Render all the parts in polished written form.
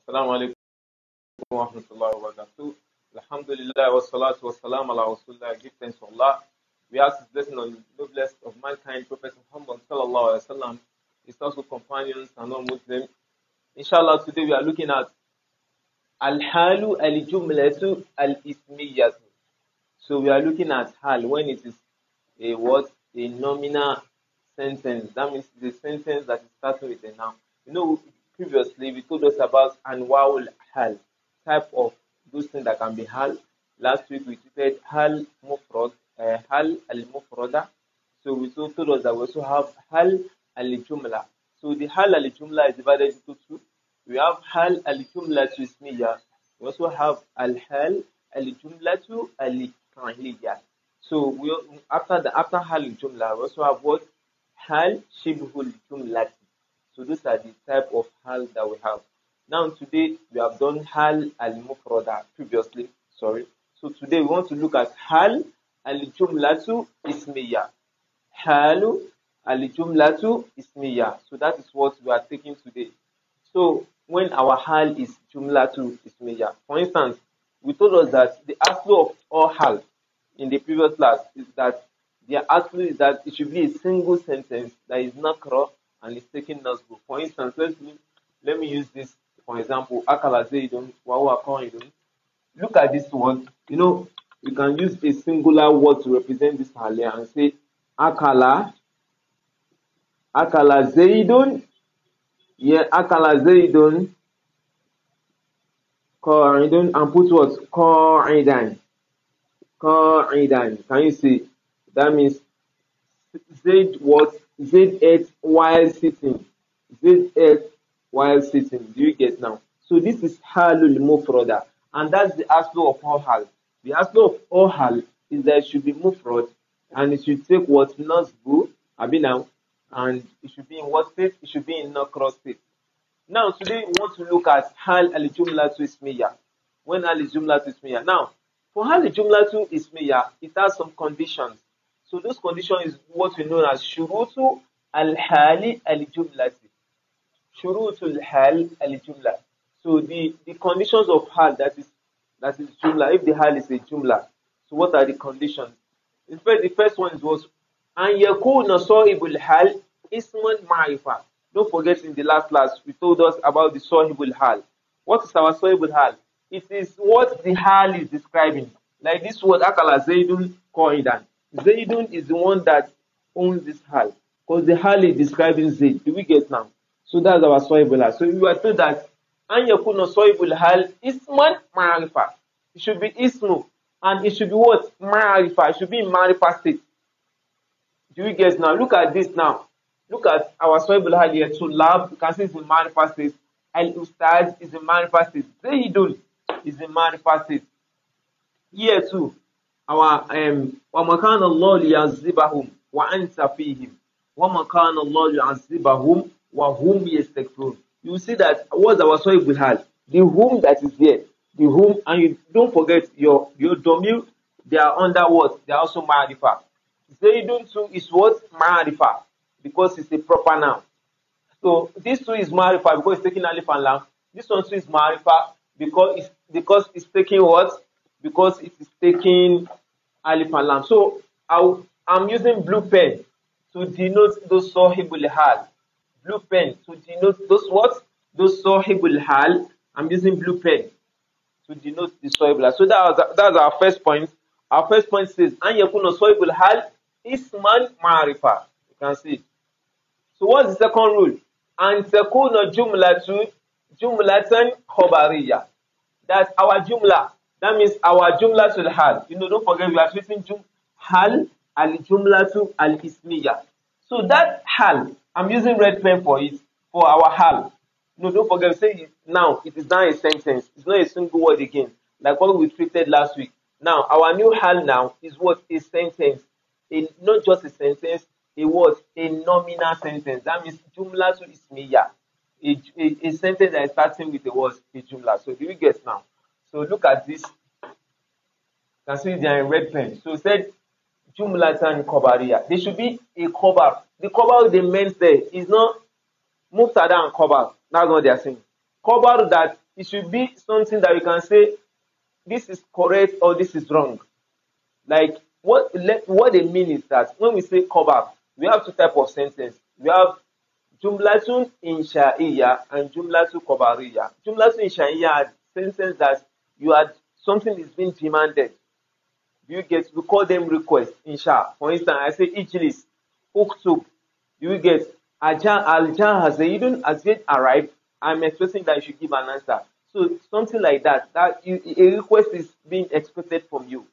Assalamu alaikum wa rahmatullahi wa barakatuh. Alhamdulillah wa salatu wa salam ala rasulullah. Give thanks to Allah. We ask His blessing on the noblest of mankind, Prophet Muhammad sallallahu alaihi wasallam, his also companions and non-Muslims. Inshallah, today we are looking at Al-Halu al-Jumlatu al-Ismiyatu. So we are looking at Hal when it is a what? A nominal sentence. That means the sentence that is starting with a noun. You know, previously we told us about Anwa'ul Hal, type of those things that can be Hal. Last week we treated Hal Mufrad, Hal al-Mufrada. So we told us that we also have Hal al-Jumla. So the Hal al-Jumla is divided into two. We have Hal al-Jumla to Ismiya. We also have Al-Hal al-Jumla to al-Fi'liya. So after Hal al-Jumla, we also have what? Hal Shibhul Jumlati. So these are the type of Hal that we have. Now today we have done Hal al-Mufrada previously. Sorry. So today we want to look at Hal al-Jumlatu Ismiya. Hal al-Jumlatu Ismiya. So that is what we are taking today. So when our Hal is Jumlatu Ismiya, for instance, we told us that the aslu of all Hal in the previous class is that the aslu is that it should be a single sentence that is nakra and is taking nasbu. For instance, let me use this for example. Akala Zaidun wa huwa qa'idun. Look at this word. You know, you can use a singular word to represent this Hal and say Akala Zaidun. Yeah, Akala Zaidun qa'idun, and put what? Qa'idan. Can you see? That means Zaid ate while sitting. Zaid ate while sitting. Do you get now? So this is Halul Mufrada, and that's the aslu of all Hal. The aslu of all Hal is that it should be Mufrad, and it should take what? Nasbu, Abinam, and it should be in what state? It should be in Nakra state. Now today we want to look at Hal al-Jumla to Ismiya. When Hal al-Jumla to Ismiya. Now, for Hal al-Jumla to Ismiya, it has some conditions. So those conditions is what we know as Shurutu al-Hali al-Jumlati. Shurutu al-Hal al-Jumla. So the conditions of Hal, that is Jumla, if the Hal is a Jumla. So what are the conditions? In fact, the first one was An yakuna sahibul Hal isman ma'rifa. Don't forget, in the last class we told us about the sahibul Hal. What is our sahibul Hal? It is what the Hal is describing. Like this word, Akala Zaidun Qa'idan. Zaidun is the one that owns this Hal, because the Hal is describing Zaid. Do we get now? So that's our sahibul Hal. So we are told that An yakuna sahibul Hal isman ma'rifa. It should be ismu, and it should be what? Ma'rifa. It should be in ma'rifa state. Do we get now? Look at this now. Look at our sahibul Hal here. So lab, you can see it's in ma'rifa state. Al-Ustad is in ma'rifa state. Zaidun is in ma'rifa state. Here too, our وَمَا كَانَ اللَّهُ لِيَعْذِبَهُمْ وَأَنْتَ فِيهِمْ وَمَا كَانَ اللَّهُ لِيَعْذِبَهُمْ وَهُمْ يَسْتَغْفِرُونَ. You see that what's our sahibul Hal? The whom that is there, the whom, and you don't forget your domil. They are under what? They are also ma'rifa. Zaidun too is what? Ma'rifa, because it's a proper noun. So this two is ma'rifa because it's taking alif and lam. This one too is ma'rifa because it's taking what? Because it is taking alif and lam. So I'm using blue pen to denote those sahibul Hal. Blue pen to denote those what? Those sahibul Hal. I'm using blue pen to denote the sahibul Hal. So that's our first point. Our first point says An yakuna sahibul Hal isman ma'rifa. You can see. So what's the second rule? An takuna jumlatan khabariya. That's our jumla. That means our jumla to Hal. You know, don't forget we are treating Hal al-Jumla to al-Ismiya. So that Hal, I'm using red pen for it, for our Hal. No, don't forget, we say it now, it is now a sentence. It's not a single word again, like what we treated last week. Now, our new Hal now is what? A sentence. Not just a sentence, a word, a nominal sentence. That means Jumla to Ismiya. A sentence that is starting with the word, a Jumla. So do we get now? So look at this. You can see they are in red pen. So it said Jumlatan Khabariya. There should be a khabar. The khabar they meant there is not Mubtada and khabar. That's what they are saying. Khabar that it should be something that you can say this is correct or this is wrong. Like what they mean is that when we say khabar, we have two types of sentence. We have jumlatun insha'iyya and jumlatun khabariyya. Jumlatun insha'iyya are sentences that you are something is being demanded. You get, we call them requests, insha. For instance, I say ijlis, uktub. You get al-jah zaidun, as Zaid arrived. I'm expecting that you should give an answer. So something like that. A request is being expected from you.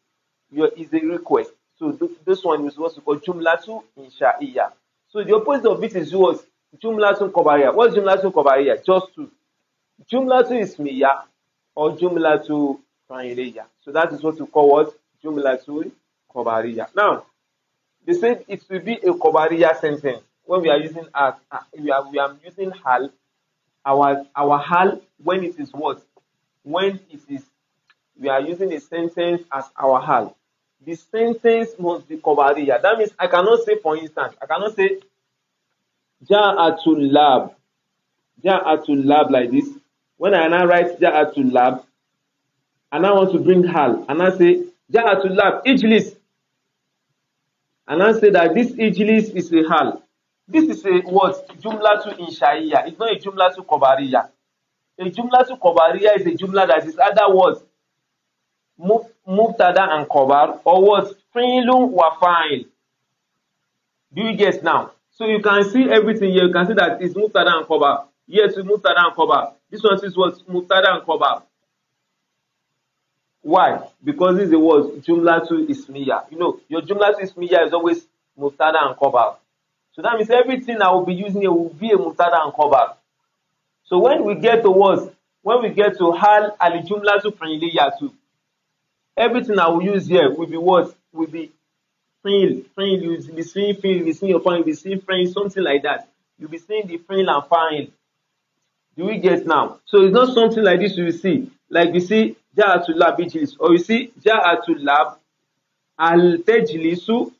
Is a request. So this one is what we call jumlatu insha'iyya. So the opposite of it is what jumlatu khabariyya. What's jumlatu khabariyya? Just two. Jumlatu ismiyya or jumlatu fa'iliyya. So that is what we call what jumlatu khabariyya. Now, they said it will be a khabariyya sentence when we are using we are using hal. Our hal, when it is what? When it is, we are using a sentence as our hal. The sentence must be khabariyya. That means I cannot say, for instance, I cannot say ja'atul lab like this. When I now write ja'atul lab, and I want to bring hal, and I say ja'atul lab ijlis, and I say that this ijlis is a hal. This is a what? Jumlatu insha'iyya. It's not a jumlatu khabariyya. A jumlatu khabariyya is a jumla that is either what? Mubtada and khabar, or what? Fi'lun wa fa'il. Do you get now? So you can see everything here. You can see that it's mubtada and khabar. Yes, it's mubtada and khabar. This one is what? Mubtada and khabar. Why? Because this is the word jumlatu ismiyya. You know, your jumlatu ismiyya is always mubtada and khabar. So that means everything I will be using here will be a mubtada and khabar. So when we get to words, when we get to hal al jumlatu fi'liyya too, everything I will use here will be what? Will be fi'l. You will be seeing fi'l, you will be seeing your fa'il, you will be seeing fi'l, something like that. You will be seeing the fi'l and fa'il. Do we get now? So it's not something like this you will see. Like you see ja'atul lab ijlis, or you see ja'atul lab al tajlisu,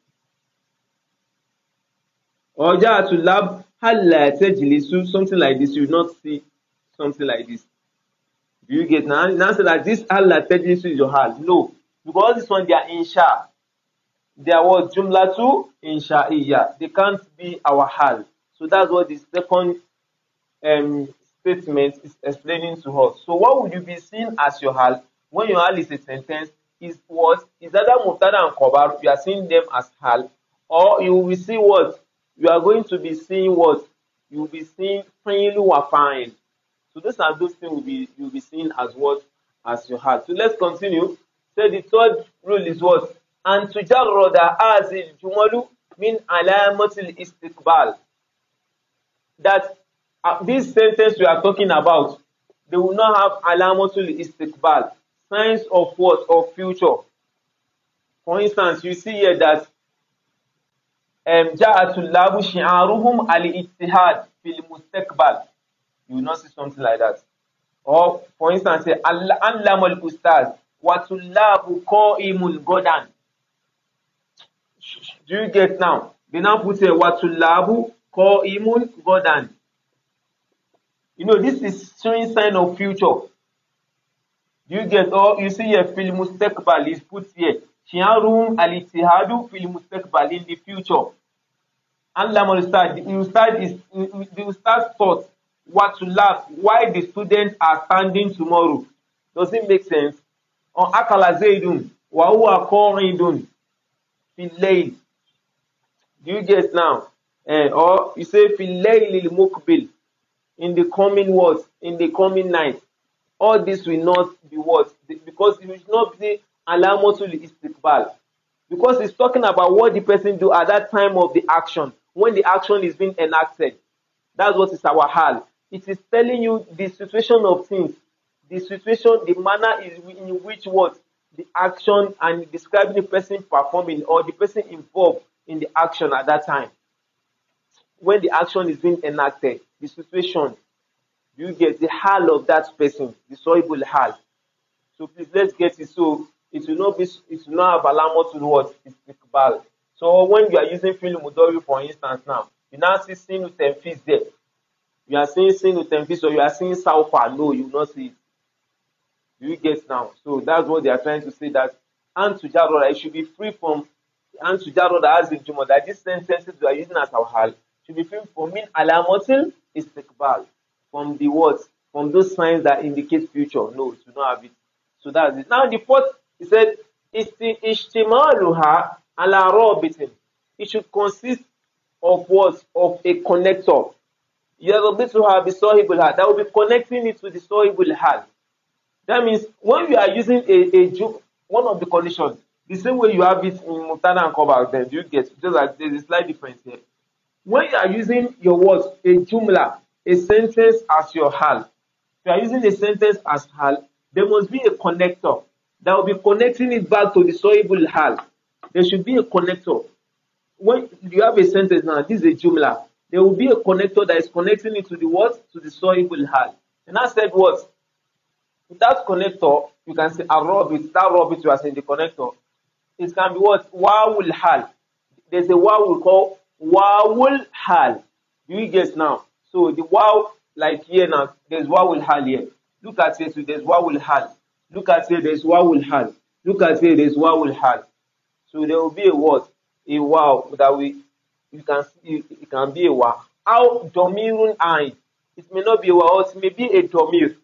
or ja'atul lab hal la tajlisu, something like this. You will not see something like this. Do you get now? Now say that this hal la tajlisu is your hal. No, because this one they are insha. They are what? Jumlatu insha'iyya. They can't be our hal. So that's what the second statement is explaining to us. So what would you be seeing as your hal when your hal is a sentence? Is what? Is either mubtada and khabar, you are seeing them as hal, or you will see what? You are going to be seeing what? You will be seeing fi'lu wa fa'il. So those are those things you'll be seeing as what? As your hal. So let's continue. So the third rule is what? And tujarrada azil jumalu min alamatil istiqbal. That this sentence we are talking about, they will not have alamatul istiqbal, signs of what? Of future. For instance, you see here that ja'atul labu shi'aruhum al-ittihad fil mustaqbal. You will not see something like that. Or for instance, say allama al-ustaz wa tullabu qa'imun godan. Do you get now? They now put here wa tullabu qa'imun godan. You know, this is showing sign of future. Do you get? Or you see here fil mustaqbal is put here. Shi'aruhum al-ittihadu fil mustaqbal, in the future. Allama al-ustaz, the ustaz thought what to laugh, why the students are standing tomorrow. Does it make sense? Or akala zaidun wa huwa qa'idun fil layl. Do you get now? Or you say fil layl al muqbil, in the coming words, in the coming night. All this will not be what? Because it will not be alamatul istiqbal. Because it's talking about what the person do at that time of the action, when the action is being enacted. That's what is our hal. It is telling you the situation of things, the situation, the manner in which what the action, and describing the person performing or the person involved in the action at that time. When the action is being enacted, the situation, you get the hal of that person, the soibul hal. So please let's get it. So it will not have alama to what is istiqbal. So when you are using fi'l mudari, for instance, now you now see sin with tenfis there. You are seeing sin with tenfis, or you are seeing saufa. No, you will not see it. Do you get now? So that's what they are trying to say, that Antujaroda, it should be free from Antujaroda as in Jumla, that these sentences we are using as our hal should be free from min alamatil istiqbal, from the words, from those signs that indicate future. No, to not have it. So that's it. Now the fourth, he said, ishtimaluha ala rabitin. It should consist of what? Of a connector. Yarabituha bi sahibul hal. That will be connecting it to the sahibul hal. That means when you are using one of the conditions, the same way you have it in Mubtada and Khabar, then you get, just like there's a slight difference here. When you are using your words, a jumla, a sentence as your hal, if you are using a sentence as hal, there must be a connector that will be connecting it back to the sahibul hal. There should be a connector. When you have a sentence now, this is a jumla, there will be a connector that is connecting it to the what? To the sahibul hal. And I said what? That connector, you can say a robit, that robit you are saying the connector, it can be what? Wawul hal. There's a waw we call wawul hal. Do you guess now? So the waw, like here now, there's wawul hal here. Look at here, so there's wawul hal. Look at here, there's wawul hal. Look at here, there's wawul hal. So there will be a what? A waw that you can see, it can be a waw. How domirun ain. It may not be a waw, it may be a domir.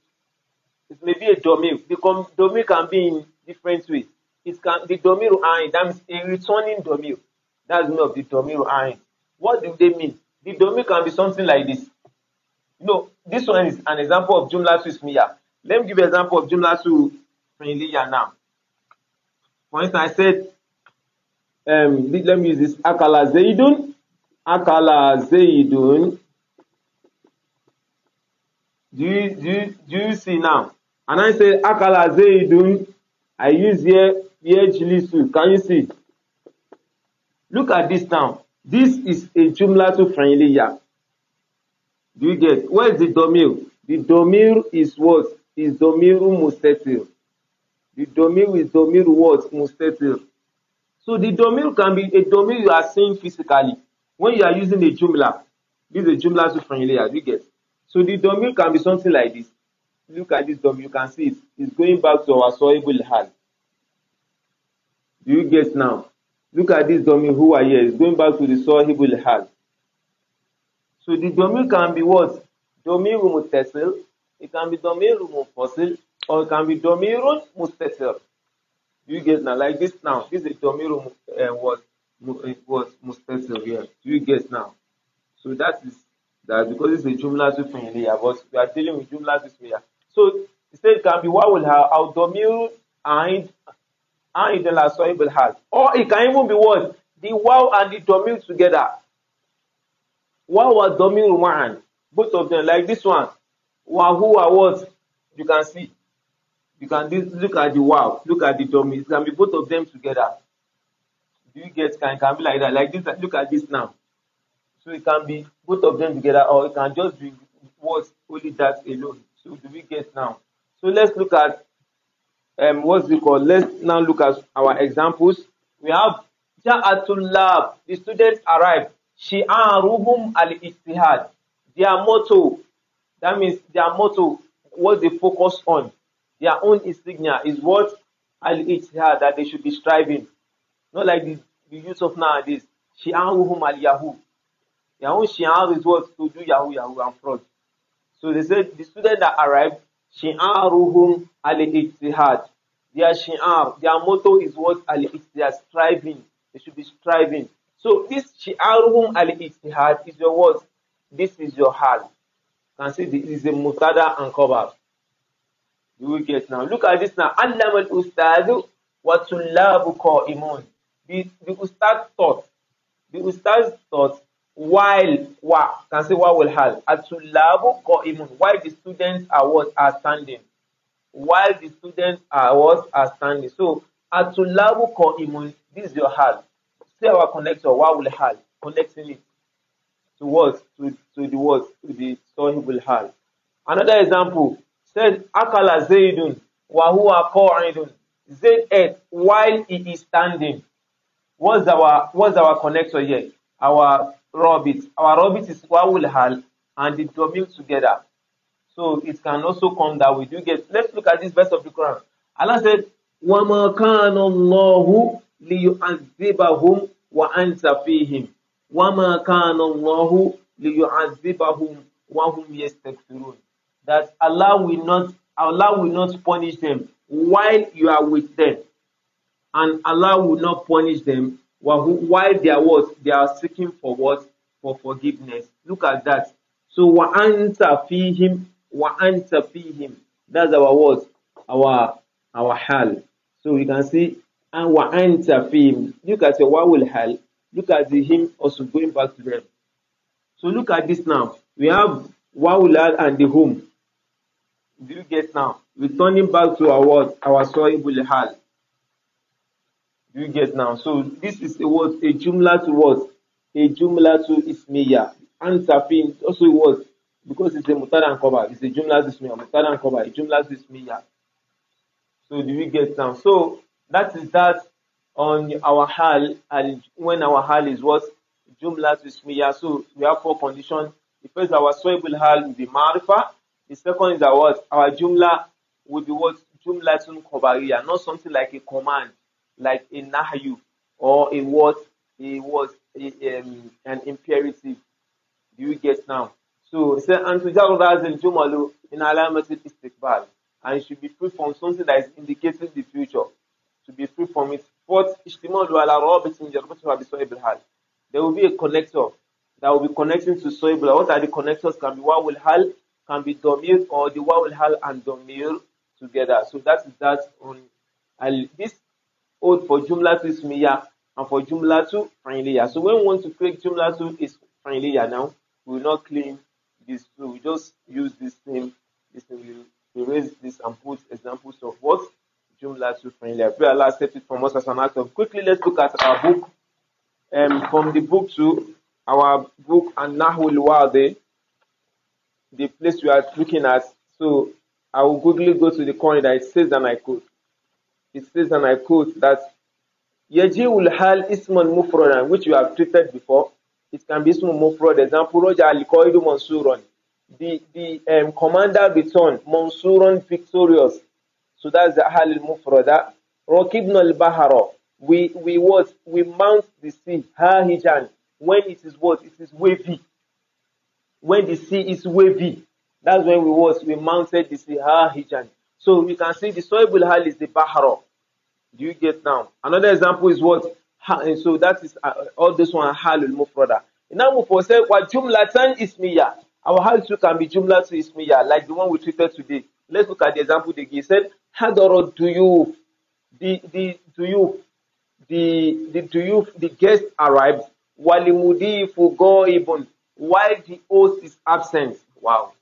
It may be a domir. The domir can be in different ways. It can the domir ain, that means a returning domir. That's not the domir ain. What do they mean? The domir can be something like this. You know, this one is an example of jumla to ismiya. Let me give you an example of jumla to fi'liya now. For instance, I said, let me use this. Akala Zaidun. Akala Zaidun. Do you see now? And I say Akala Zaidun. I use here Jilisu. Can you see? Look at this now. This is a jumla to fi'liya. Do you get? Where is the domir? The domir is what? Is domiru mustatir. The domir is domiru what? Mustatir. So the domir can be a domir you are seeing physically. When you are using a jumla, this is a jumla to fi'liya. Do you get? So the domir can be something like this. Look at this domir. You can see it. It's going back to our sahibul hal. Do you get now? Look at this domir who are here. It's going back to the sahibul hal. So the domir can be what? Domiru muttasil. It can be domiru munfasil, or it can be domirun mustatir. Do you get now? Like this now. This is domiru what mustatir here. Do you get now? So that because it's a jumla to fi'liya, but we are dealing with jumla to ismiya. So instead it can be wawul hal or domiru aid la sahibul hal, or it can even be what? The waw and the domir together. Waw and domiru ma'an, both of them, like this one. Wahu are what? You can see. You can look at the waw, look at the domir. It can be both of them together. Do you get? Can be like that, like this. Look at this now. So it can be both of them together, or it can just be what? Only that alone. So do we get now? So let's look at what's it called? Let's now look at our examples. We have Ja'atul Lab. The students arrived. Shi'aruhum al-ijtihad. Their motto, that means their motto, what they focus on, their own insignia is what? Al-ijtihad, that they should be striving. Not like the use of nowadays. Shi'aruhum al-yahoo. Their own shi'ar is what? To do yahoo and fraud. So they said the student that arrived, shi'aruhum al-ijtihad. Their shi'ar, their motto is what? Al-ijtihad, striving. They should be striving. So this shi'aruhum al-ijtihad is your what? This is your hal. You can see this is a mutada and khabar. You will get now. Look at this now. Allama al-ustadu wa tullabu qa'imun. The ustad taught. The ustad taught while can say what will hal. At-tullabu qa'imun. While the students are what? Are standing. While the students are what? Are standing. So at-tullabu qa'imun. This is your hal. See our connector. What will hal? Connecting it to what? To the what? To the sahibul hal. Another example said Akala Zaidun wa huwa qa'idun. Zaid ate while he is standing. What's our connector here? Our robit. Our robit is wawul hal and the domir together. So it can also come that way. Do you get? Let's look at this verse of the Quran. Allah said, وَمَا كَانَ اللَّهُ لِيُعَذِّبَهُمْ وَأَنْتَ فِيهِمْ وَمَا كَانَ اللَّهُ لِيُعَذِّبَهُمْ وَهُمْ يَسْتَغْفِرُونَ. That Allah will not punish them while you are with them, and Allah will not punish them while they are what? They are seeking for what? For forgiveness. Look at that. So وَأَنْتَ فِيهِمْ وَأَنْتَ فِيهِمْ. That's our what? Our hal. So you can see, and وَأَنْتَ فِيهِمْ. Look at your wawul hal. Look at the him also going back to them. So look at this now. We have wawul hal and the whom. Do you get now? Returning back to our what? Our soibul hal. Do you get now? So this is a word, a jumla to what? A jumla to ismiya. Antafin also what? Because it's a mutada and cover. It's a jumla to ismiya. Mutada and cover. A jumla to ismiya. So do you get now? So that is that on our hal, and when our hal is what? Jumla to ismiya. So we have 4 conditions. The first, our soibul hal will be marifa. The second is our what? Our jumla will be what? Jumla to khabariya. Not something like a command, like a nahyu, or a what? An imperative. Do you get now? So it says, and tujarrad al-jumalu in alamat al-istiqbal, and it should be free from something that is indicating the future. To be free from it. Fourth, ishtimalu ala rabitin yarbatuha bi soib al-hal. There will be a connector that will be connecting to soib al-hal. What are the connectors? Can be wawul hal, can be domir, or the wawul hal and domir together. So that is that on this oath for jumla to ismiya and for jumla to fi'liya. So when we want to create jumla to fi'liya now, we will not clean this. So we just use this name. We erase this and put examples of what? Jumla to fi'liya. Pray Allah accept it from us as an act of. Quickly, let's look at our book. From the book to our book and Nahwul Waadih, the place we are looking at. So I will quickly go to the corner that it says, and I quote. It says, and I quote, that Yaji'ul hal isman mufradan, which we have treated before. It can be isman mufrad. Example, Roja al-Qaidu Mansuran. The commander returned, Mansuran victorious. So that's the hal al-mufrada. Rakibna al-bahara. We mount the sea, hahijan, when it is what? It is wavy. When the sea is wavy, that's when we mounted the sea, hahijan. So you can see the soibul hal is the bahara. Do you get now? Another example is what? And so that is all this one halul mufrada. Now mufrada said what jumlatan ismiya. Our hal too can be jumla to ismiya, like the one we treated today. Let's look at the example they give. He said hadara duyuf. The guest arrived. Walimudifu goibun, while the host is absent. Wow.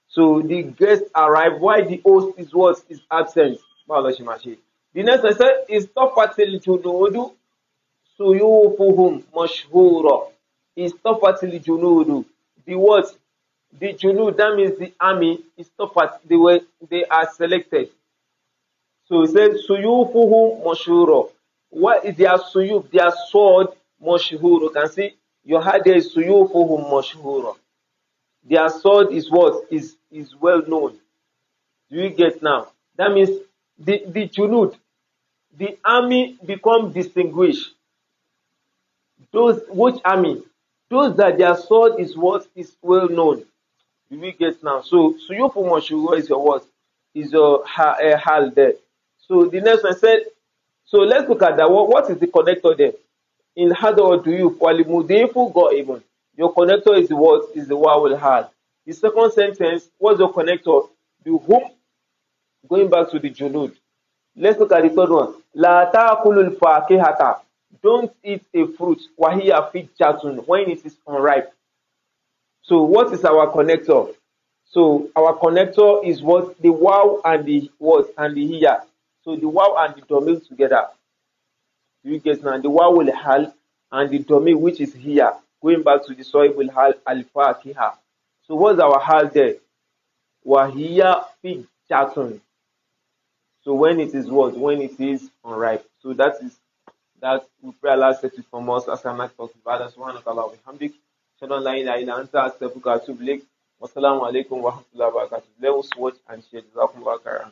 So the guest arrived while the host is what? Is absent. The next one said is tafatil junudu suyufuhum mashhura. Is tafatil junudu. The what? The junud, that means the army, is tafat. They are selected. So it says suyufuhum mashhura. What is their suyuf? Their sword mashhura. You can see your head there is suyufuhum mashhura. Their sword is what? Is well known. Do you get now? That means the junud, the army become distinguished. Which army? Those that their sword is what? Is well known. Do we get now? So suyufu mashhura is your what? Is your hal there. So the next one said, so let's look at that. What is the connector there? In hadar duyuf walimudifu goibun. Your connector is what? Is the wawul hal. The second sentence, what's your connector? The whom? Going back to the junud. Let's look at the third one. La ta'kulul fakihata. Don't eat a fruit. Wahiya fitjatun, when it is unripe. So what is our connector? So our connector is what? The waw and the what? And the hiya. So the waw and the domil together. You get now the waw will hal and the domil, which is here. Going back to the soibul hal al-fakiha. So what's our hal there? Wahiya fitjatun. So when it is what? When it is unripe. So that is that. We pray Allah set it from us as an act of ibadah. Subhanaka Allahumma wa bihamdik. Shadon la ilaha illa anta astaghfiruka wa atubu ilayk. Wassalamu alaikum wa rahmatullahi wa barakatuh. Let us watch and share. Jazakumullah khairan.